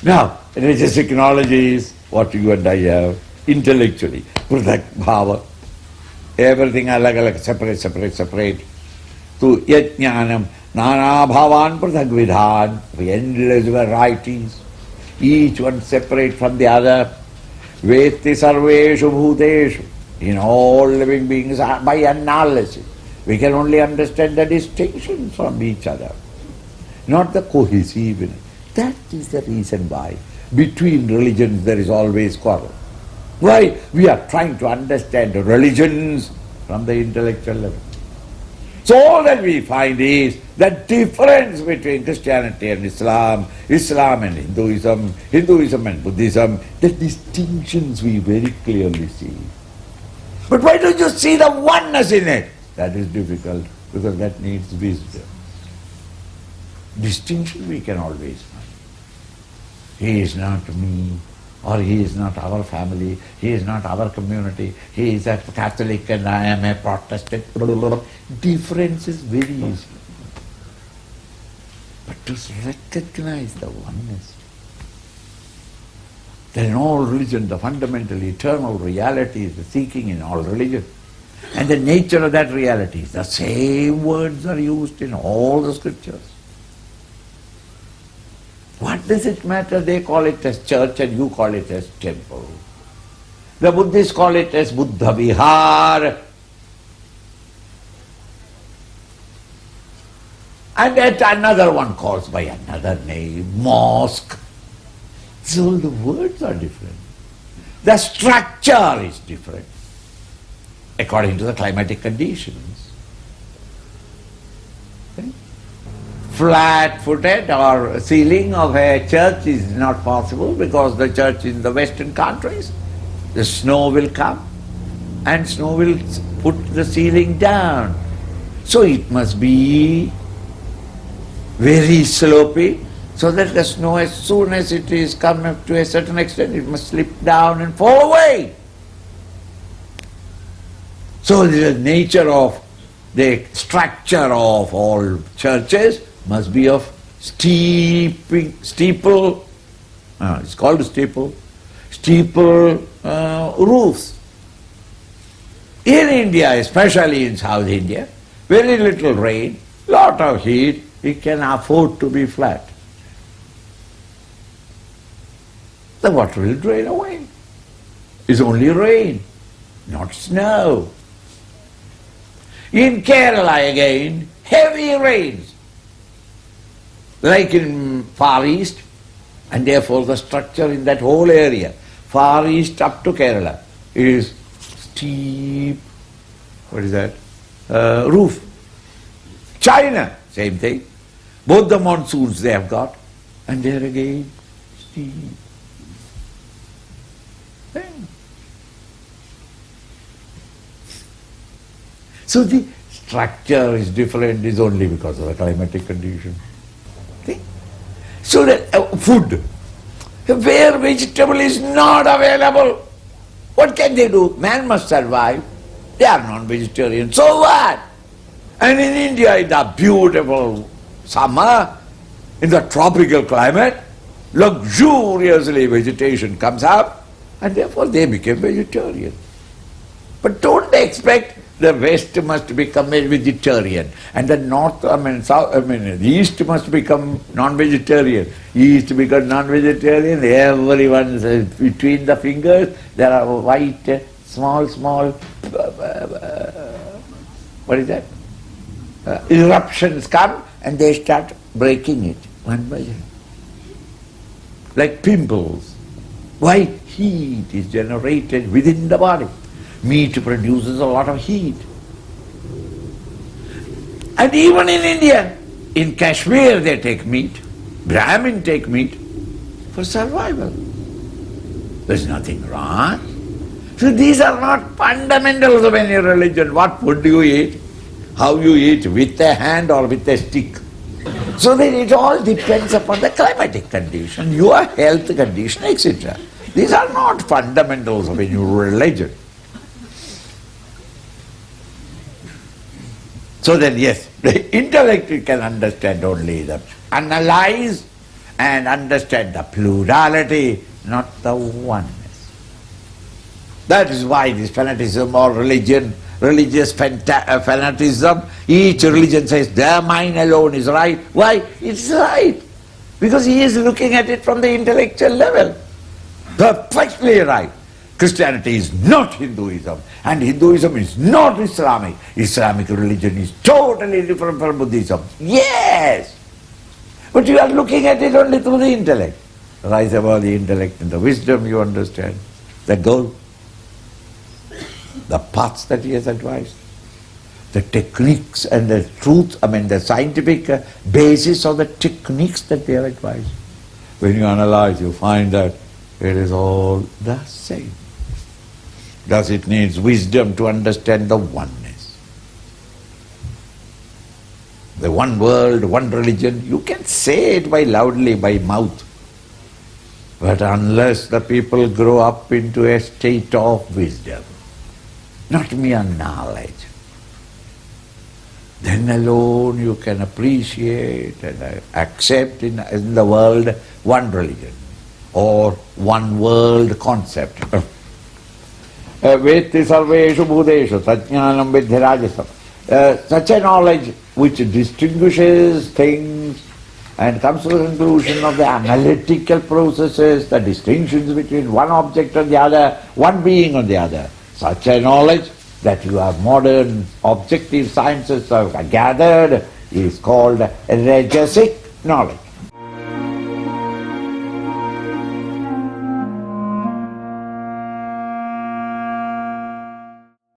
Now, religious knowledge is what you and I have intellectually. Pruthak bhava. Everything alag, separate. To yajnanam, nana bhavan pruthak vidhan. Endless varieties. Each one separate from the other. Veti sarveshu bhuteshu. In all living beings, by analysis, we can only understand the distinctions from each other, not the cohesiveness. That is the reason why between religions there is always quarrel. Why? We are trying to understand religions from the intellectual level. So all that we find is the difference between Christianity and Islam, Islam and Hinduism, Hinduism and Buddhism, the distinctions we very clearly see. But why don't you see the oneness in it? That is difficult, because that needs wisdom. Distinction we can always find. He is not me, or he is not our family, he is not our community, he is a Catholic and I am a Protestant. Difference is very easy. But to recognize the oneness, that in all religion the fundamental eternal reality is the seeking in all religion. And the nature of that reality is the same words are used in all the scriptures. What does it matter? They call it as church and you call it as temple. The Buddhists call it as Buddha Vihar. And yet another one calls by another name, mosque. So the words are different. The structure is different according to the climatic conditions. Okay? Flat-footed or ceiling of a church is not possible because the church in the Western countries, the snow will come and snow will put the ceiling down. So it must be very slopy, so that the snow, as soon as it is come up to a certain extent, it must slip down and fall away. So the nature of the structure of all churches must be of steeple, it's called steeple roofs. In India, especially in South India, very little rain, lot of heat, it can afford to be flat. The water will drain away. It's only rain, not snow. In Kerala again, heavy rains, like in Far East, and therefore the structure in that whole area, Far East up to Kerala, is steep, roof. China, same thing. Both the monsoons they have got, and there again, steep. So the structure is different is only because of the climatic condition. Okay? So that food, where vegetable is not available, what can they do? Man must survive. They are non-vegetarian. So what? And in India, in the beautiful summer, in the tropical climate, luxuriously vegetation comes up, and therefore they became vegetarian. But don't expect the West must become a vegetarian, and the the East must become non-vegetarian. East becomes non-vegetarian, everyone says between the fingers there are white, small, eruptions come and they start breaking it one by one. Like pimples. Why? Heat is generated within the body. Meat produces a lot of heat. And even in India, in Kashmir they take meat, Brahmin take meat for survival. There's nothing wrong. So these are not fundamentals of any religion. What food you eat, how you eat, with a hand or with a stick. So then it all depends upon the climatic condition, your health condition, etc. These are not fundamentals of any religion. So then, yes, the intellect can understand only the analyze and understand the plurality, not the oneness. That is why this fanaticism or religious fanaticism, each religion says their mind alone is right. Why? It's right. Because he is looking at it from the intellectual level. Perfectly right. Christianity is not Hinduism, and Hinduism is not Islamic. Islamic religion is totally different from Buddhism. Yes! But you are looking at it only through the intellect. Rise above the intellect and the wisdom, you understand the goal, the paths that he has advised, the techniques and the truth, the scientific basis of the techniques that they have advised. When you analyze, you find that it is all the same. Thus it needs wisdom to understand the oneness. The one world, one religion, you can say it by loudly, by mouth. But unless the people grow up into a state of wisdom, not mere knowledge, then alone you can appreciate and accept in the world one religion or one world concept. Veti sarveshu bhuteshu tajnanam vidhi rajasam. Such a knowledge which distinguishes things and comes to the conclusion of the analytical processes, the distinctions between one object and the other, one being and the other. Such a knowledge that your modern objective sciences have gathered is called rajasic knowledge.